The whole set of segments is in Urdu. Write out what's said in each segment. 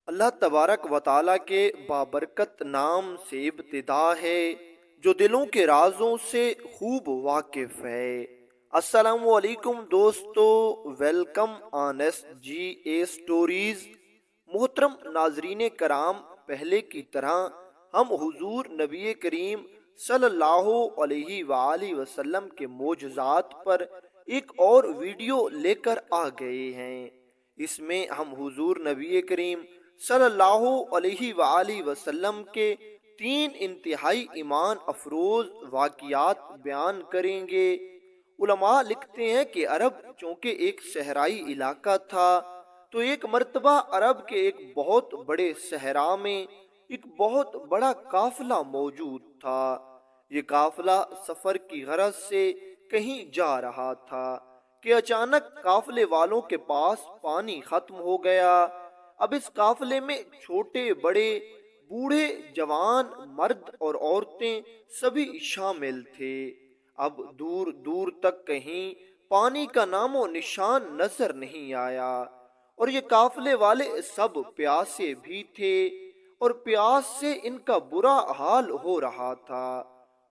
اللہ تبارک و تعالیٰ کے بابرکت نام سے ابتدا ہے جو دلوں کے رازوں سے خوب واقف ہے۔ السلام علیکم دوستو، welcome on S G A stories. محترم ناظرین کرام، پہلے کی طرح ہم حضور نبی کریم صلی اللہ علیہ وآلہ وسلم کے معجزات پر ایک اور ویڈیو لے کر آ گئے ہیں۔ اس میں ہم حضور نبی کریم صلی اللہ علیہ وآلہ وسلم کے 3 انتہائی ایمان افروز واقعات بیان کریں گے۔ علماء لکھتے ہیں کہ عرب چونکہ ایک صحرائی علاقہ تھا، تو ایک مرتبہ عرب کے ایک بہت بڑے صحرا میں ایک بہت بڑا قافلہ موجود تھا۔ یہ قافلہ سفر کی غرض سے کہیں جا رہا تھا کہ اچانک قافلے والوں کے پاس پانی ختم ہو گیا۔ اب اس قافلے میں چھوٹے بڑے، بوڑھے جوان، مرد اور عورتیں سبھی شامل تھے۔ اب دور دور تک کہیں پانی کا نام و نشان نظر نہیں آیا، اور یہ قافلے والے سب پیاسے بھی تھے، اور پیاس سے ان کا برا حال ہو رہا تھا،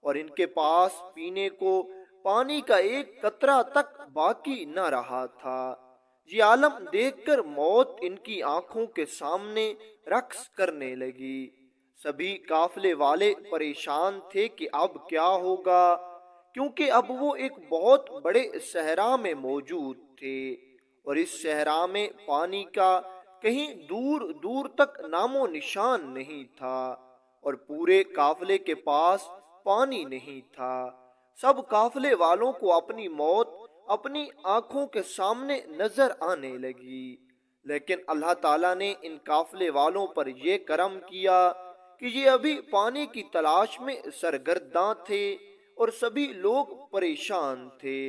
اور ان کے پاس پینے کو پانی کا ایک قطرہ تک باقی نہ رہا تھا۔ یہ عالم دیکھ کر موت ان کی آنکھوں کے سامنے رقص کرنے لگی۔ سبھی قافلے والے پریشان تھے کہ اب کیا ہوگا، کیونکہ اب وہ ایک بہت بڑے صحرا میں موجود تھے، اور اس صحرا میں پانی کا کہیں دور دور تک نام و نشان نہیں تھا، اور پورے قافلے کے پاس پانی نہیں تھا۔ سب قافلے والوں کو اپنی موت اپنی آنکھوں کے سامنے نظر آنے لگی، لیکن اللہ تعالیٰ نے ان قافلے والوں پر یہ کرم کیا کہ یہ ابھی پانی کی تلاش میں سرگرداں تھے، اور سبھی لوگ پریشان تھے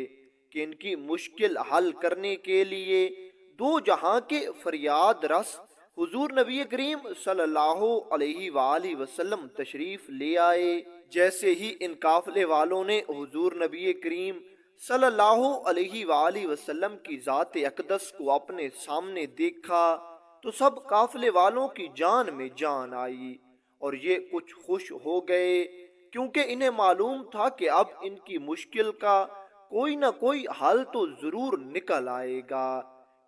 کہ ان کی مشکل حل کرنے کے لیے دو جہاں کے فریاد رس حضور نبی کریم صلی اللہ علیہ وآلہ وسلم تشریف لے آئے۔ جیسے ہی ان قافلے والوں نے حضور نبی کریم صلی اللہ علیہ وآلہ وسلم کی ذات اقدس کو اپنے سامنے دیکھا تو سب قافلے والوں کی جان میں جان آئی، اور یہ کچھ خوش ہو گئے، کیونکہ انہیں معلوم تھا کہ اب ان کی مشکل کا کوئی نہ کوئی حل تو ضرور نکل آئے گا،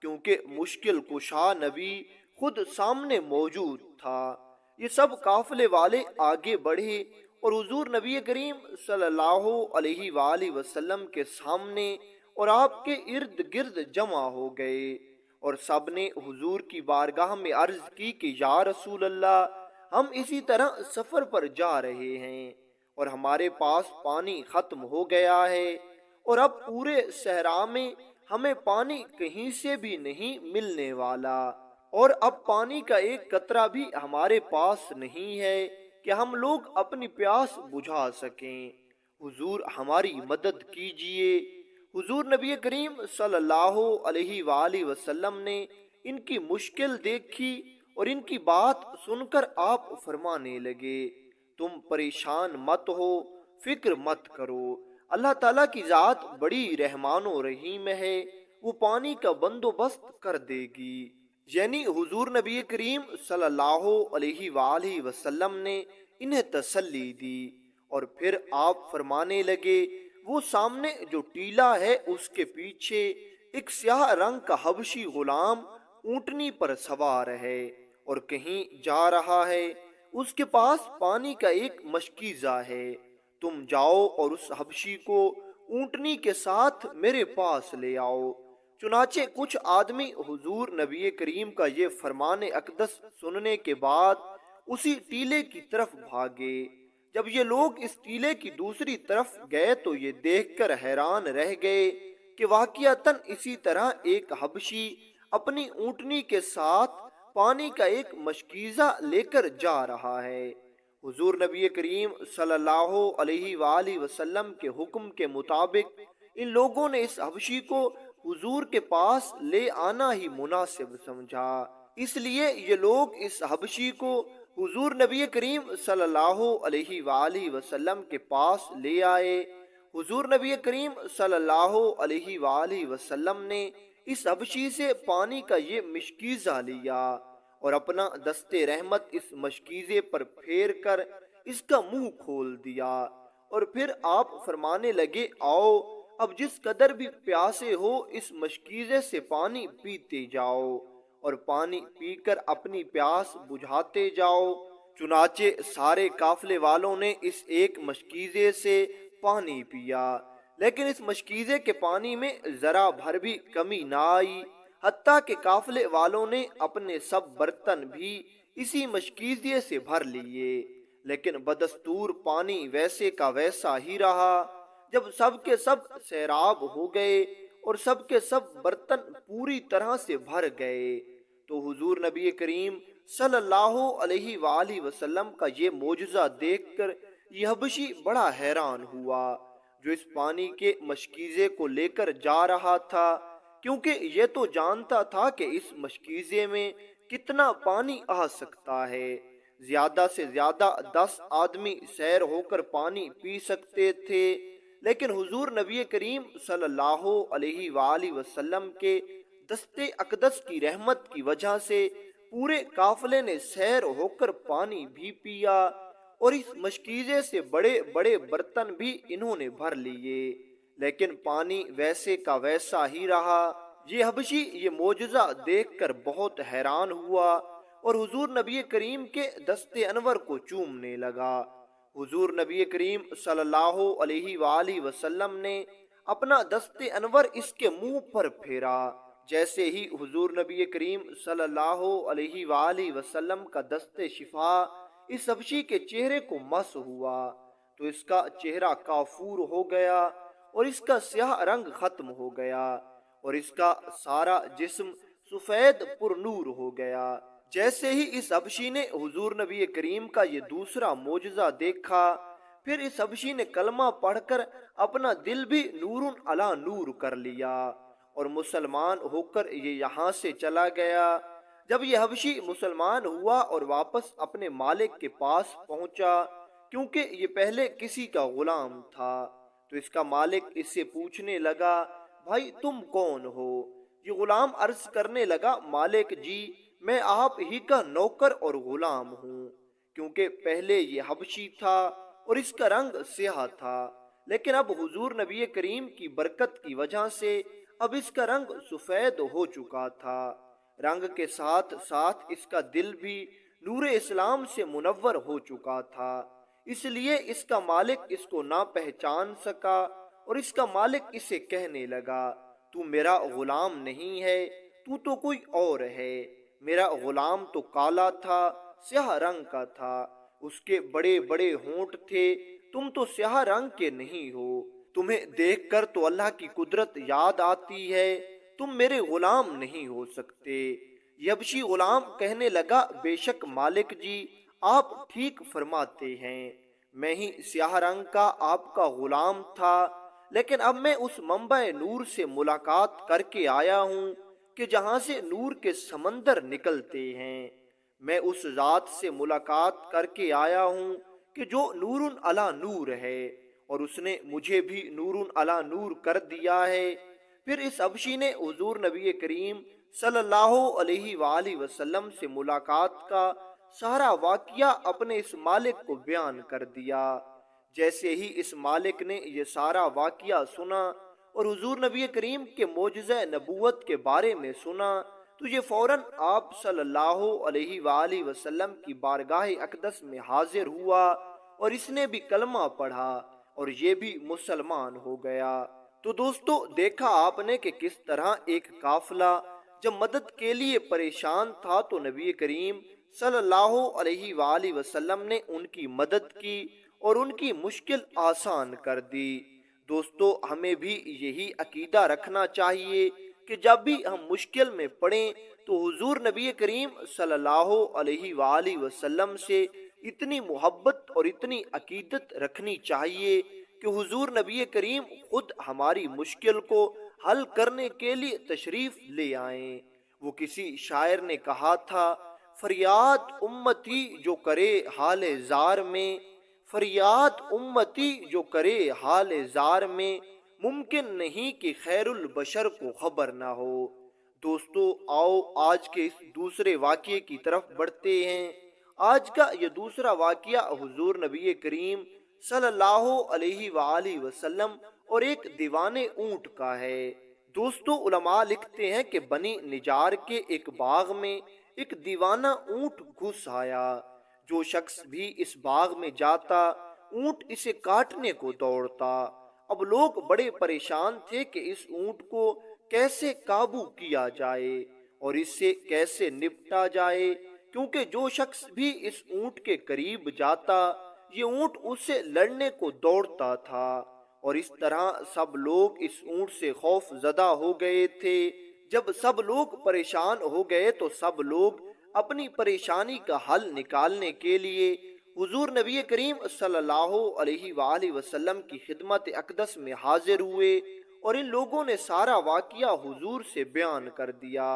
کیونکہ مشکل کشا نبی خود سامنے موجود تھا۔ یہ سب قافلے والے آگے بڑھے اور حضور نبی کریم صلی اللہ علیہ وآلہ وسلم کے سامنے اور آپ کے ارد گرد جمع ہو گئے، اور سب نے حضور کی بارگاہ میں عرض کی کہ یا رسول اللہ، ہم اسی طرح سفر پر جا رہے ہیں، اور ہمارے پاس پانی ختم ہو گیا ہے، اور اب پورے صحرا میں ہمیں پانی کہیں سے بھی نہیں ملنے والا، اور اب پانی کا ایک قطرہ بھی ہمارے پاس نہیں ہے کہ ہم لوگ اپنی پیاس بجھا سکیں۔ حضور ہماری مدد کیجئے۔ حضور نبی کریم صلی اللہ علیہ وآلہ وسلم نے ان کی مشکل دیکھی، اور ان کی بات سن کر آپ فرمانے لگے، تم پریشان مت ہو، فکر مت کرو، اللہ تعالیٰ کی ذات بڑی رحمان و رحیم ہے، وہ پانی کا بندوبست کر دے گی۔ یعنی حضور نبی کریم صلی اللہ علیہ وآلہ وسلم نے انہیں تسلی دی، اور پھر آپ فرمانے لگے، وہ سامنے جو ٹیلا ہے اس کے پیچھے ایک سیاہ رنگ کا حبشی غلام اونٹنی پر سوار ہے اور کہیں جا رہا ہے، اس کے پاس پانی کا ایک مشکیزہ ہے، تم جاؤ اور اس حبشی کو اونٹنی کے ساتھ میرے پاس لے آؤ۔ چنانچہ کچھ آدمی حضور نبی کریم کا یہ فرمان اقدس سننے کے بعد اسی ٹیلے کی طرف بھاگے۔ جب یہ لوگ اس ٹیلے کی دوسری طرف گئے تو یہ دیکھ کر حیران رہ گئے کہ واقعتاً اسی طرح ایک حبشی اپنی اونٹنی کے ساتھ پانی کا ایک مشکیزہ لے کر جا رہا ہے۔ حضور نبی کریم صلی اللہ علیہ وآلہ وسلم کے حکم کے مطابق ان لوگوں نے اس حبشی کو حضور کے پاس لے آنا ہی مناسب سمجھا، اس لیے یہ لوگ اس حبشی کو حضور نبی کریم صلی اللہ علیہ وآلہ وسلم کے پاس لے آئے۔ حضور نبی کریم صلی اللہ علیہ وآلہ وسلم نے اس حبشی سے پانی کا یہ مشکیزہ لیا، اور اپنا دست رحمت اس مشکیزے پر پھیر کر اس کا منہ کھول دیا، اور پھر آپ فرمانے لگے، آؤ اب جس قدر بھی پیاسے ہو اس مشکیزے سے پانی پیتے جاؤ، اور پانی پی کر اپنی پیاس بجھاتے جاؤ۔ چنانچہ سارے قافلے والوں نے اس ایک مشکیزے سے پانی پیا، لیکن اس مشکیزے کے پانی میں ذرا بھر بھی کمی نہ آئی، حتیٰ کہ قافلے والوں نے اپنے سب برتن بھی اسی مشکیزے سے بھر لیے، لیکن بدستور پانی ویسے کا ویسا ہی رہا۔ جب سب کے سب سیراب ہو گئے اور سب کے سب برتن پوری طرح سے بھر گئے، تو حضور نبی کریم صلی اللہ علیہ وآلہ وسلم کا یہ معجزہ دیکھ کر یہ حبشی بڑا حیران ہوا، جو اس پانی کے مشکیزے کو لے کر جا رہا تھا، کیونکہ یہ تو جانتا تھا کہ اس مشکیزے میں کتنا پانی آ سکتا ہے۔ زیادہ سے زیادہ 10 آدمی سیر ہو کر پانی پی سکتے تھے، لیکن حضور نبی کریم صلی اللہ علیہ وآلہ وسلم کے دست اقدس کی رحمت کی وجہ سے پورے قافلے نے سیر ہو کر پانی بھی پیا، اور اس مشکیزے سے بڑے بڑے برتن بھی انہوں نے بھر لیے، لیکن پانی ویسے کا ویسا ہی رہا۔ یہ حبشی یہ معجزہ دیکھ کر بہت حیران ہوا اور حضور نبی کریم کے دست انور کو چومنے لگا۔ حضور نبی کریم صلی اللہ علیہ وآلہ وسلم نے اپنا دست انور اس کے منہ پر پھیرا۔ جیسے ہی حضور نبی کریم صلی اللہ علیہ وآلہ وسلم کا دست شفا اس حبشی کے چہرے کو مس ہوا، تو اس کا چہرہ کافور ہو گیا اور اس کا سیاہ رنگ ختم ہو گیا، اور اس کا سارا جسم سفید پر نور ہو گیا۔ جیسے ہی اس حبشی نے حضور نبی کریم کا یہ دوسرا معجزہ دیکھا، پھر اس حبشی نے کلمہ پڑھ کر اپنا دل بھی نور علی نور کر لیا اور مسلمان ہو کر یہ یہاں سے چلا گیا۔ جب یہ حبشی مسلمان ہوا اور واپس اپنے مالک کے پاس پہنچا، کیونکہ یہ پہلے کسی کا غلام تھا، تو اس کا مالک اس سے پوچھنے لگا، بھائی تم کون ہو؟ یہ غلام عرض کرنے لگا، مالک جی میں آپ ہی کا نوکر اور غلام ہوں، کیونکہ پہلے یہ حبشی تھا اور اس کا رنگ سیاہ تھا، لیکن اب حضور نبی کریم کی برکت کی وجہ سے اب اس کا رنگ سفید ہو چکا تھا۔ رنگ کے ساتھ ساتھ اس کا دل بھی نور اسلام سے منور ہو چکا تھا، اس لیے اس کا مالک اس کو نہ پہچان سکا، اور اس کا مالک اسے کہنے لگا، تو میرا غلام نہیں ہے، تو کوئی اور ہے۔ میرا غلام تو کالا تھا، سیاہ رنگ کا تھا، اس کے بڑے بڑے ہونٹ تھے، تم تو سیاہ رنگ کے نہیں ہو، تمہیں دیکھ کر تو اللہ کی قدرت یاد آتی ہے، تم میرے غلام نہیں ہو سکتے۔ یبشی غلام کہنے لگا، بے شک مالک جی آپ ٹھیک فرماتے ہیں، میں ہی سیاہ رنگ کا آپ کا غلام تھا، لیکن اب میں اس منبع نور سے ملاقات کر کے آیا ہوں کہ جہاں سے نور کے سمندر نکلتے ہیں۔ میں اس ذات سے ملاقات کر کے آیا ہوں کہ جو نور علی نور ہے، اور اس نے مجھے بھی نور علی نور کر دیا ہے۔ پھر اس حبشی نے حضور نبی کریم صلی اللہ علیہ وآلہ وسلم سے ملاقات کا سارا واقعہ اپنے اس مالک کو بیان کر دیا۔ جیسے ہی اس مالک نے یہ سارا واقعہ سنا اور حضور نبی کریم کے معجزہ نبوت کے بارے میں سنا، تو یہ فوراً آپ صلی اللہ علیہ وآلہ وسلم کی بارگاہ اقدس میں حاضر ہوا، اور اس نے بھی کلمہ پڑھا اور یہ بھی مسلمان ہو گیا۔ تو دوستو دیکھا آپ نے کہ کس طرح ایک قافلہ جب مدد کے لیے پریشان تھا تو نبی کریم صلی اللہ علیہ وآلہ وسلم نے ان کی مدد کی اور ان کی مشکل آسان کر دی۔ دوستو ہمیں بھی یہی عقیدہ رکھنا چاہیے کہ جب بھی ہم مشکل میں پڑیں تو حضور نبی کریم صلی اللہ علیہ وآلہ وسلم سے اتنی محبت اور اتنی عقیدت رکھنی چاہیے کہ حضور نبی کریم خود ہماری مشکل کو حل کرنے کے لیے تشریف لے آئیں۔ وہ کسی شاعر نے کہا تھا، فریاد امتی جو کرے حال زار میں، فریاد امتی جو کرے حال زار میں، ممکن نہیں کہ خیر البشر کو خبر نہ ہو۔ دوستو آؤ آج کے اس دوسرے واقعے کی طرف بڑھتے ہیں۔ آج کا یہ دوسرا واقعہ حضور نبی کریم صلی اللہ علیہ وآلہ وسلم اور ایک دیوانے اونٹ کا ہے۔ دوستو علماء لکھتے ہیں کہ بنی نجار کے ایک باغ میں ایک دیوانہ اونٹ گھس آیا۔ جو شخص بھی اس باغ میں جاتا اونٹ اسے کاٹنے کو دوڑتا۔ اب لوگ بڑے پریشان تھے کہ اس اونٹ کو کیسے قابو کیا جائے اور اس سے کیسے نپٹا جائے، کیونکہ جو شخص بھی اس اونٹ کے قریب جاتا یہ اونٹ اس سے لڑنے کو دوڑتا تھا، اور اس طرح سب لوگ اس اونٹ سے خوف زدہ ہو گئے تھے۔ جب سب لوگ پریشان ہو گئے تو سب لوگ اپنی پریشانی کا حل نکالنے کے لیے حضور نبی کریم صلی اللہ علیہ وآلہ وسلم کی خدمت اقدس میں حاضر ہوئے، اور ان لوگوں نے سارا واقعہ حضور سے بیان کر دیا،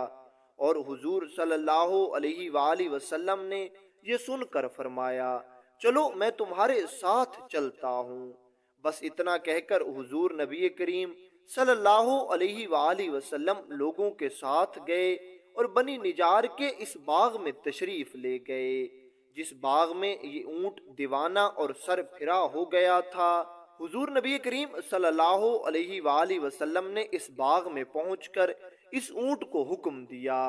اور حضور صلی اللہ علیہ وآلہ وسلم نے یہ سن کر فرمایا چلو میں تمہارے ساتھ چلتا ہوں۔ بس اتنا کہہ کر حضور نبی کریم صلی اللہ علیہ وآلہ وسلم لوگوں کے ساتھ گئے اور بنی نجار کے اس باغ میں تشریف لے گئے، جس باغ میں یہ اونٹ دیوانہ اور سر پھرا ہو گیا تھا۔ حضور نبی کریم صلی اللہ علیہ وآلہ وسلم نے اس باغ میں پہنچ کر اس اونٹ کو حکم دیا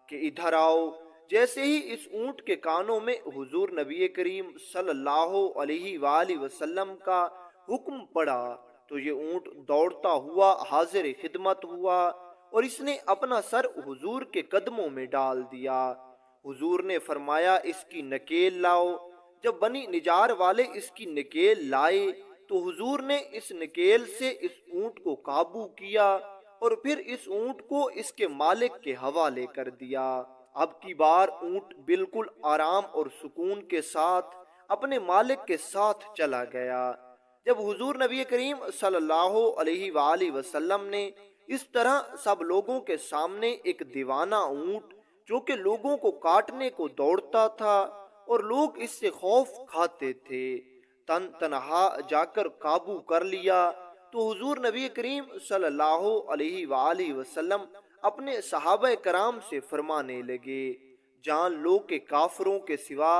کہ ادھر آؤ۔ جیسے ہی اس اونٹ کے کانوں میں حضور نبی کریم صلی اللہ علیہ وآلہ وسلم کا حکم پڑا تو یہ اونٹ دوڑتا ہوا حاضر خدمت ہوا، اور اس نے اپنا سر حضور کے قدموں میں ڈال دیا۔ حضور نے فرمایا اس کی نکیل لاؤ۔ جب بنی نجار والے اس کی نکیل لائے تو حضور نے اس نکیل سے اس اونٹ کو قابو کیا اور پھر اس اونٹ کو اس کے مالک کے حوالے کر دیا۔ اب کی بار اونٹ بالکل آرام اور سکون کے ساتھ اپنے مالک کے ساتھ چلا گیا۔ جب حضور نبی کریم صلی اللہ علیہ وآلہ وسلم نے اس طرح سب لوگوں کے سامنے ایک دیوانہ اونٹ جو کہ لوگوں کو کاٹنے کو دوڑتا تھا اور لوگ اس سے خوف کھاتے تھے تن تنہا جا کر قابو کر لیا، تو حضور نبی کریم صلی اللہ علیہ وآلہ وسلم اپنے صحابہ کرام سے فرمانے لگے جان لو کہ کافروں کے سوا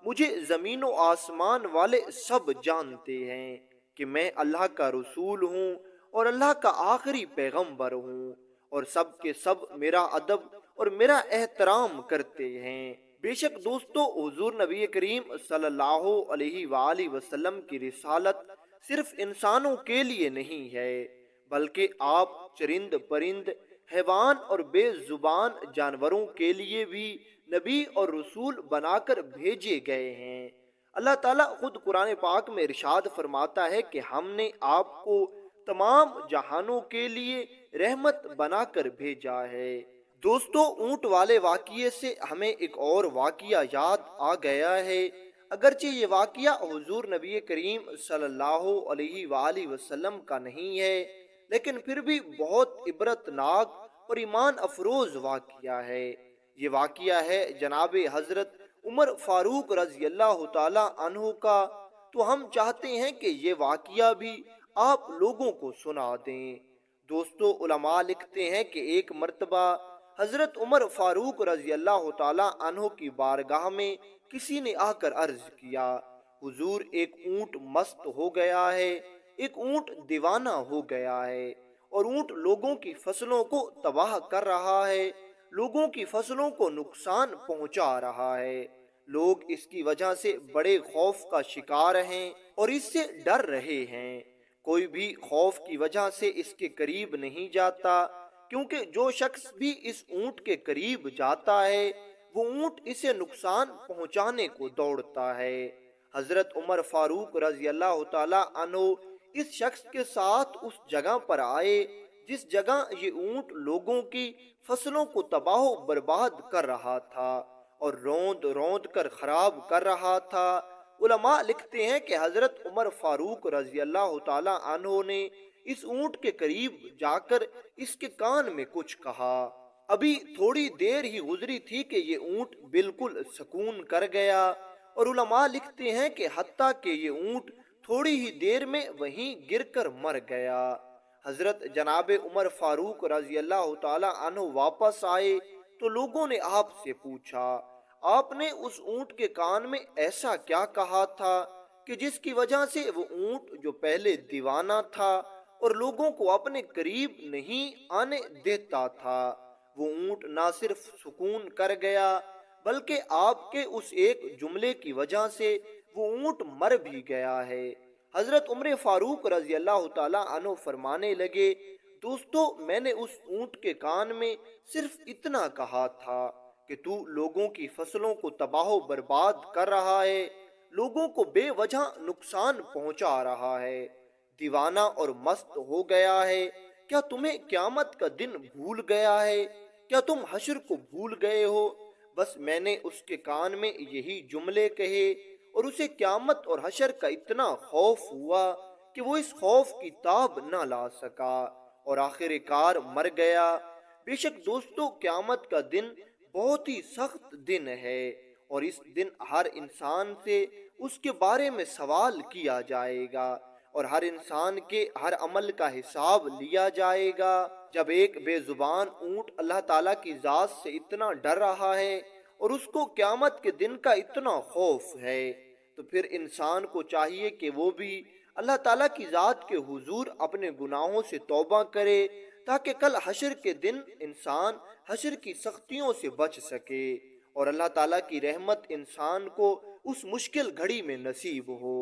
مجھے زمین و آسمان والے سب جانتے ہیں کہ میں اللہ کا رسول ہوں اور اللہ کا آخری پیغمبر ہوں، اور سب کے سب میرا ادب اور میرا احترام کرتے ہیں۔ بے شک دوستو حضور نبی کریم صلی اللہ علیہ وآلہ وسلم کی رسالت صرف انسانوں کے لیے نہیں ہے، بلکہ آپ چرند پرند حیوان اور بے زبان جانوروں کے لیے بھی نبی اور رسول بنا کر بھیجے گئے ہیں۔ اللہ تعالیٰ خود قرآن پاک میں ارشاد فرماتا ہے کہ ہم نے آپ کو تمام جہانوں کے لیے رحمت بنا کر بھیجا ہے۔ دوستو اونٹ والے واقعے سے ہمیں ایک اور واقعہ یاد آ گیا ہے۔ اگرچہ یہ واقعہ حضور نبی کریم صلی اللہ علیہ وآلہ وسلم کا نہیں ہے، لیکن پھر بھی بہت عبرت ناک اور ایمان افروز واقعہ ہے۔ یہ واقعہ ہے جناب حضرت عمر فاروق رضی اللہ تعالی عنہ کا، تو ہم چاہتے ہیں کہ یہ واقعہ بھی آپ لوگوں کو سنا دیں۔ دوستو علماء لکھتے ہیں کہ ایک مرتبہ حضرت عمر فاروق رضی اللہ تعالی عنہ کی بارگاہ میں کسی نے آ کر عرض کیا حضور ایک اونٹ مست ہو گیا ہے، ایک اونٹ دیوانہ ہو گیا ہے، اور اونٹ لوگوں کی فصلوں کو تباہ کر رہا ہے، لوگوں کی فصلوں کو نقصان پہنچا رہا ہے، لوگ اس کی وجہ سے بڑے خوف کا شکار ہیں اور اس سے ڈر رہے ہیں۔ کوئی بھی خوف کی وجہ سے اس کے قریب نہیں جاتا، کیونکہ جو شخص بھی اس اونٹ کے قریب جاتا ہے وہ اونٹ اسے نقصان پہنچانے کو دوڑتا ہے۔ حضرت عمر فاروق رضی اللہ تعالی عنہ اس شخص کے ساتھ اس جگہ پر آئے جس جگہ یہ اونٹ لوگوں کی فصلوں کو تباہ و برباد کر رہا تھا اور روند روند کر خراب کر رہا تھا۔ علماء لکھتے ہیں کہ حضرت عمر فاروق رضی اللہ تعالی عنہ نے اس اونٹ کے قریب جا کر اس کے کان میں کچھ کہا۔ ابھی تھوڑی دیر ہی گزری تھی کہ یہ اونٹ بالکل سکون کر گیا، اور علماء لکھتے ہیں کہ حتیٰ کہ یہ اونٹ تھوڑی ہی دیر میں وہیں گر کر مر گیا۔ حضرت جناب عمر فاروق رضی اللہ تعالی عنہ واپس آئے تو لوگوں نے آپ سے پوچھا، آپ نے اس اونٹ کے کان میں ایسا کیا کہا تھا کہ جس کی وجہ سے وہ اونٹ جو پہلے دیوانہ تھا اور لوگوں کو اپنے قریب نہیں آنے دیتا تھا، وہ اونٹ نہ صرف سکون کر گیا بلکہ آپ کے اس ایک جملے کی وجہ سے وہ اونٹ مر بھی گیا ہے۔ حضرت عمر فاروق رضی اللہ تعالی عنہ فرمانے لگے، دوستو میں نے اس اونٹ کے کان میں صرف اتنا کہا تھا کہ تو لوگوں کی فصلوں کو تباہ و برباد کر رہا ہے، لوگوں کو بے وجہ نقصان پہنچا رہا ہے، دیوانہ اور مست ہو گیا ہے۔ کیا تمہیں قیامت کا دن بھول گیا ہے؟ کیا تم حشر کو بھول گئے ہو؟ بس میں نے اس کے کان میں یہی جملے کہے اور اسے قیامت اور حشر کا اتنا خوف ہوا کہ وہ اس خوف کی تاب نہ لا سکا اور آخر کار مر گیا۔ بے شک دوستو، قیامت کا دن بہت ہی سخت دن ہے اور اس دن ہر انسان سے اس کے بارے میں سوال کیا جائے گا اور ہر انسان کے ہر عمل کا حساب لیا جائے گا۔ جب ایک بے زبان اونٹ اللہ تعالیٰ کی ذات سے اتنا ڈر رہا ہے اور اس کو قیامت کے دن کا اتنا خوف ہے، تو پھر انسان کو چاہیے کہ وہ بھی اللہ تعالیٰ کی ذات کے حضور اپنے گناہوں سے توبہ کرے تاکہ کل حشر کے دن انسان حشر کی سختیوں سے بچ سکے اور اللہ تعالیٰ کی رحمت انسان کو اس مشکل گھڑی میں نصیب ہو۔